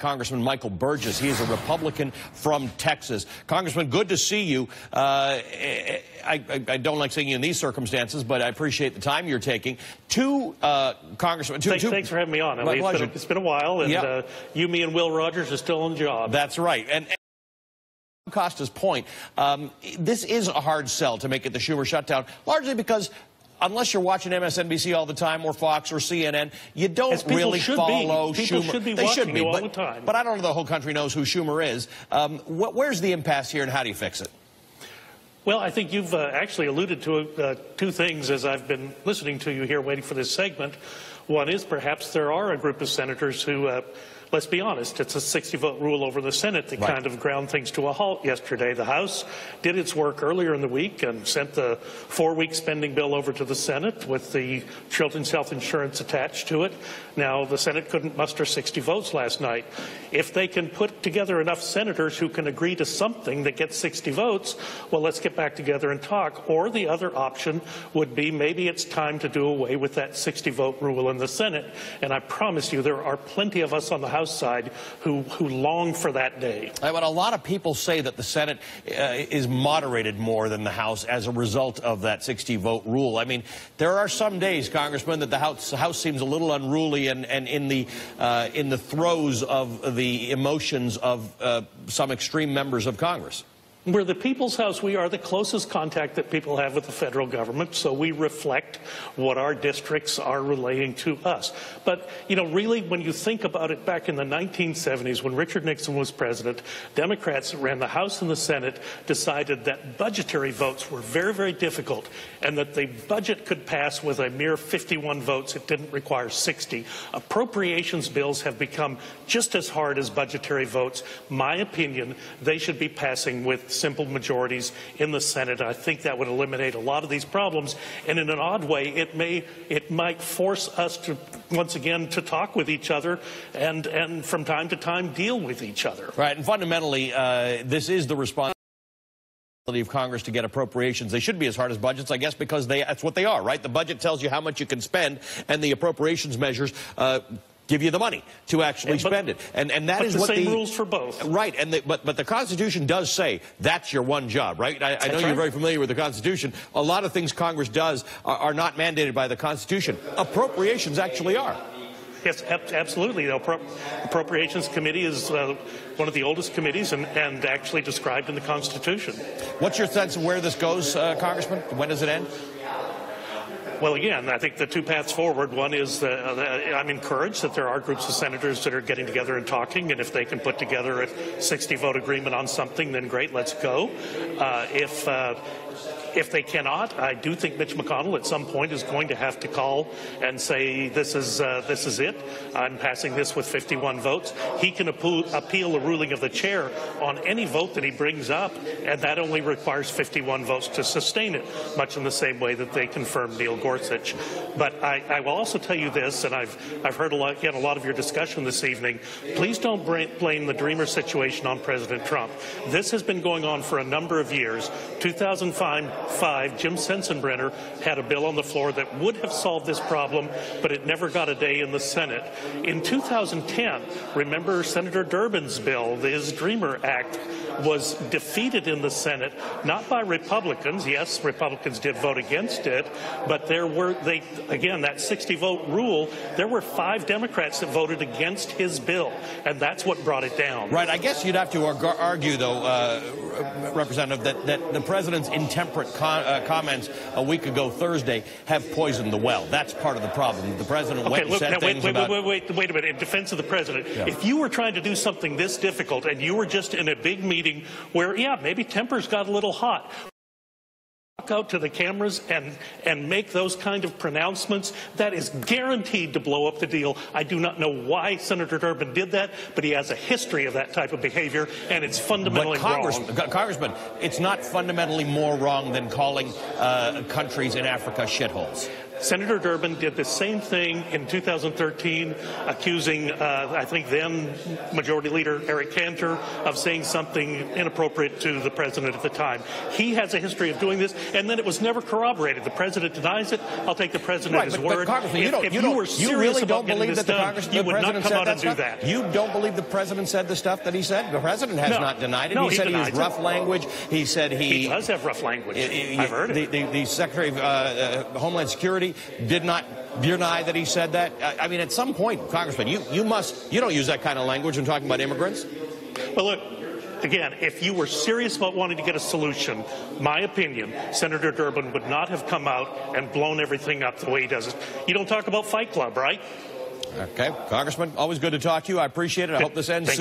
Congressman Michael Burgess. He is a Republican from Texas. Congressman, good to see you. I don't like seeing you in these circumstances, but I appreciate the time you're taking. Congressman, thanks for having me on. My pleasure. It's been a while, and yep. You, me, and Will Rogers are still on job. That's right. And Costa's point, this is a hard sell to make it the Schumer shutdown, largely because unless you're watching MSNBC all the time or Fox or CNN, you don't really follow Schumer. People should be watching you all the time. But I don't know the whole country knows who Schumer is. Where's the impasse here, and how do you fix it? Well, I think you've actually alluded to two things as I've been listening to you here waiting for this segment. One is perhaps there are a group of senators who, let's be honest, it's a 60-vote rule over the Senate that kind of ground things to a halt yesterday. The House did its work earlier in the week and sent the 4-week spending bill over to the Senate with the children's health insurance attached to it. Now, the Senate couldn't muster 60 votes last night. If they can put together enough senators who can agree to something that gets 60 votes, well, let's get back together and talk. Or the other option would be maybe it's time to do away with that 60-vote rule in the Senate. And I promise you there are plenty of us on the House side who long for that day. But a lot of people say that the Senate is moderated more than the House as a result of that 60-vote rule. I mean, there are some days, Congressman, that the House seems a little unruly and in the throes of the emotions of some extreme members of Congress. We're the People's House. We are the closest contact that people have with the federal government, so we reflect what our districts are relaying to us. But, you know, really, when you think about it, back in the 1970s, when Richard Nixon was president, Democrats that ran the House and the Senate decided that budgetary votes were very, very difficult, and that the budget could pass with a mere 51 votes. It didn't require 60. Appropriations bills have become just as hard as budgetary votes. My opinion, they should be passing with simple majorities in the Senate. I think that would eliminate a lot of these problems, and in an odd way, it might force us to once again to talk with each other and from time to time deal with each other. Right, and fundamentally, this is the responsibility of Congress to get appropriations. They should be as hard as budgets, I guess, because that's what they are, right? The budget tells you how much you can spend, and the appropriations measures give you the money to actually spend it, and that is what the same rules for both, right? And but the Constitution does say that's your one job, right? I know you're very familiar with the Constitution. A lot of things Congress does are not mandated by the Constitution. Appropriations actually are. Yes, absolutely. The Appropriations Committee is one of the oldest committees and actually described in the Constitution. What's your sense of where this goes, Congressman? When does it end? Well, again, I think the two paths forward. One is I'm encouraged that there are groups of senators that are getting together and talking, and if they can put together a 60-vote agreement on something, then great, let's go. If they cannot, I do think Mitch McConnell at some point is going to have to call and say, this is it. I'm passing this with 51 votes. He can appeal the ruling of the chair on any vote that he brings up, and that only requires 51 votes to sustain it, much in the same way that they confirmed Neil Gorsuch. But I will also tell you this, and I've heard a lot of your discussion this evening. Please don't blame the Dreamer situation on President Trump. This has been going on for a number of years. 2005, Jim Sensenbrenner had a bill on the floor that would have solved this problem, but it never got a day in the Senate. In 2010, remember Senator Durbin's bill, his Dreamer Act, was defeated in the Senate, not by Republicans. Yes, Republicans did vote against it, but again, that 60-vote rule, there were 5 Democrats that voted against his bill, and that's what brought it down. Right. I guess you'd have to argue, though, Representative, that the president's intemperate comments a week ago Thursday have poisoned the well. That's part of the problem. The president went and said things about... Wait a minute. In defense of the president, if you were trying to do something this difficult and you were just in a big meeting where, yeah, maybe tempers got a little hot, walk out to the cameras and make those kind of pronouncements, that is guaranteed to blow up the deal. I do not know why Senator Durbin did that, but he has a history of that type of behavior, and it's fundamentally wrong. Congressman, it's not fundamentally more wrong than calling countries in Africa shitholes. Senator Durbin did the same thing in 2013, accusing, I think, then Majority Leader Eric Cantor of saying something inappropriate to the president at the time. He has a history of doing this, and then it was never corroborated. The president denies it. I'll take the president at his word. If you were serious about getting this done, you would not come out and do that. You don't believe the president said the stuff that he said? The president has not denied it. No, he said he used rough language. He said he does have rough language. I've heard it. The Secretary of Homeland Security did not deny that he said that. I mean, at some point, Congressman, you don't use that kind of language when talking about immigrants. Well, look, again, if you were serious about wanting to get a solution, my opinion, Senator Durbin would not have come out and blown everything up the way he does it. You don't talk about Fight Club, right? Okay, Congressman, always good to talk to you. I appreciate it. I hope this ends soon.